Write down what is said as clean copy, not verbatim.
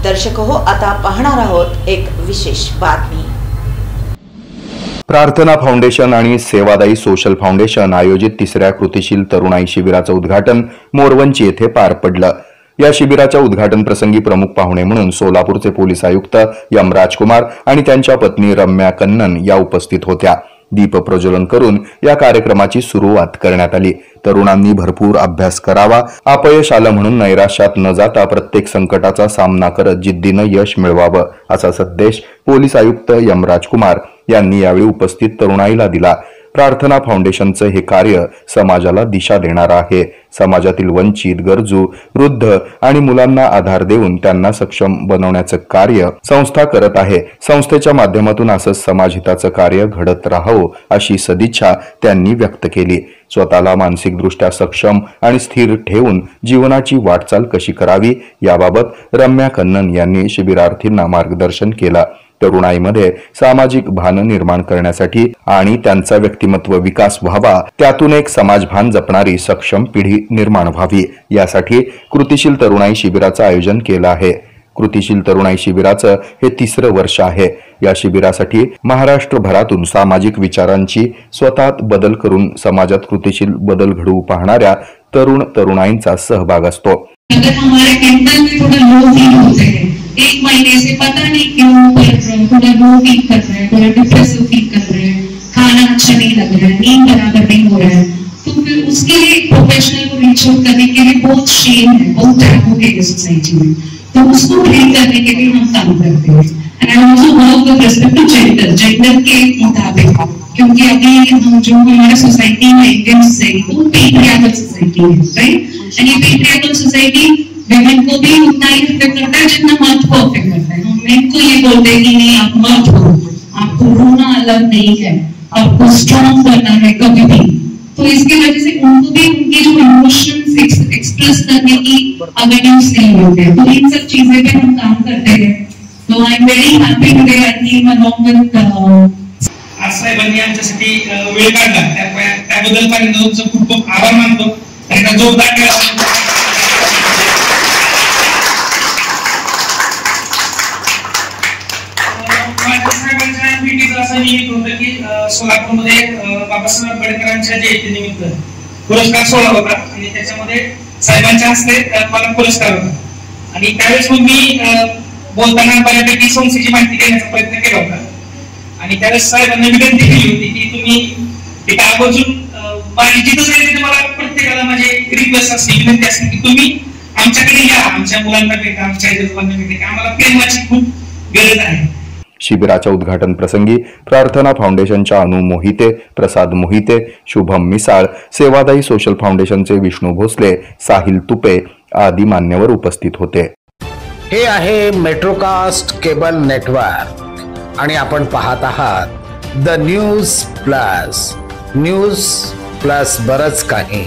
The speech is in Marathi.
दर्शक हो, आता पाहणार आहोत एक विशेष बातमी। प्रार्थना फाउंडेशन आणि सेवादायी सोशल फाउंडेशन आयोजित तिसऱ्या कृतिशील तरुणाई शिबिराचं उद्घाटन मोरवंची येथे पार पडलं। या शिबिराच्या उद्घाटन प्रसंगी प्रमुख पाहुणे म्हणून सोलापूरचे पोलीस आयुक्त एम राजकुमार आणि त्यांच्या पत्नी रम्या कन्नन या उपस्थित होत्या। दीप प्रज्वलन करून या कार्यक्रमाची सुरुवात करण्यात आली। तरुणांनी भरपूर अभ्यास करावा, अपयश आलं म्हणून नैराश्यात न जाता प्रत्येक संकटाचा सामना करत जिद्दीनं यश मिळवावं, असा संदेश पोलीस आयुक्त एम राजकुमार यांनी यावेळी उपस्थित तरुणाईला दिला। प्रार्थना फाउंडेशनचं हे कार्य समाजाला दिशा देणार आहे। समाजातील वंचित, गरजू, वृद्ध आणि मुलांना आधार देऊन त्यांना सक्षम बनवण्याचं कार्य संस्था करत आहे। संस्थेच्या माध्यमातून असंच समाजहिताचं कार्य घडत राहावं अशी सदिच्छा त्यांनी व्यक्त केली। स्वतःला मानसिकदृष्ट्या सक्षम आणि स्थिर ठेवून जीवनाची वाटचाल कशी करावी याबाबत रम्या कन्नन यांनी शिबिरार्थींना मार्गदर्शन केलं। तरुणाईमध्ये सामाजिक भान निर्माण करण्यासाठी आणि त्यांचा व्यक्तिमत्व विकास व्हावा, त्यातून एक समाजभान जपणारी सक्षम पिढी निर्माण व्हावी, यासाठी कृतिशील तरुणाई शिबिराचं आयोजन केलं आहे। कृतिशील तरुणाई शिबिराचं हे तिसरं वर्ष आहे। या शिबिरासाठी महाराष्ट्रभरातून सामाजिक विचारांची स्वतःत बदल करून समाजात कृतिशील बदल घडवू पाहणाऱ्या तरुण तरुणाईंचा सहभाग असतो। अगर हमारे मेंटल में थोड़ा लो फील होते हैं, एक महीने से पता नहीं क्यों थोड़ा लो फील कर रहे हैं, थोड़ा डिप्रेसिव फील कर रहे हैं, खाना अच्छा नहीं लग रहा है, नींद बराबर नहीं हो रहा है, तो फिर उसके लिए प्रोफेशनल को रीच आउट करने के लिए बहुत शेम है, बहुत टैबू है सोसाइटी में। तो उसको ब्रेक करने के लिए हम काम करते हैं। एंड आई आल्सो वर्क विद रिस्पेक्ट टू जेंडर के मुताबिक, क्योंकि अभी हम जो हमारे सोसाइटी में इंडियन सोसाइटी तो पेट्रियार्कल सोसाइटी है, राइट। एंड ये पेट्रियार्कल सोसाइटी विमेन को भी उतना ही इफेक्ट करता है जितना मर्द को इफेक्ट करता है। हम मेन को ये बोलते हैं कि नहीं, आप मर्द हो, आपको रोना अलग नहीं है, आपको स्ट्रॉन्ग बनना है कभी भी। तो इसकी वजह से उनको भी उनके जो इमोशंस एक्सप्रेस करने की अवेन्यूज नहीं मिलते हैं। तो इन सब चीजें पे हम काम करते हैं। तो I am very happy today I team along विद आज साहेबांनी आमच्यासाठी वेळ काढला, त्याबद्दल त्यांचं खूप खूप आभार मानतो। त्यांना जोरदार टाळ्या। साहेबांच्या भेटीचं असं निमित्त होतं की सोलापूरमध्ये बाबासाहेब आंबेडकरांच्या जयंतीनिमित्त पुरस्कार सोहळा होता आणि त्याच्यामध्ये साहेबांच्या हस्ते मला पुरस्कार होता। आणि त्यावेळेस मग मी बोलताना बऱ्यापैकी संस्थेची माहिती देण्याचा प्रयत्न केला होता। आणि त्यावेळेस साहेबांना विनंती केली होती की तुम्ही एका आवर्जून माझी जिथं जाईल तिथे मला प्रत्येकाला माझी रिक्वेस्ट असते, विनंती असते की तुम्ही आमच्याकडे या, आमच्या मुलांना भेटा, आमच्या आईजोबांना भेटा, आम्हाला प्रेमाची खूप गरज आहे। शिबिराच्या उद्घाटन प्रसंगी प्रार्थना फाउंडेशनच्या अनु मोहिते, प्रसाद मोहिते, शुभम मिसाळ, सेवादायी सोशल फाउंडेशनचे विष्णू भोसले, साहिल तुपे आदी मान्यवर उपस्थित होते। हे आहे मेट्रोकास्ट केबल नेटवर्क आणि आपण पाहत आहात द न्यूज प्लस बरच काही।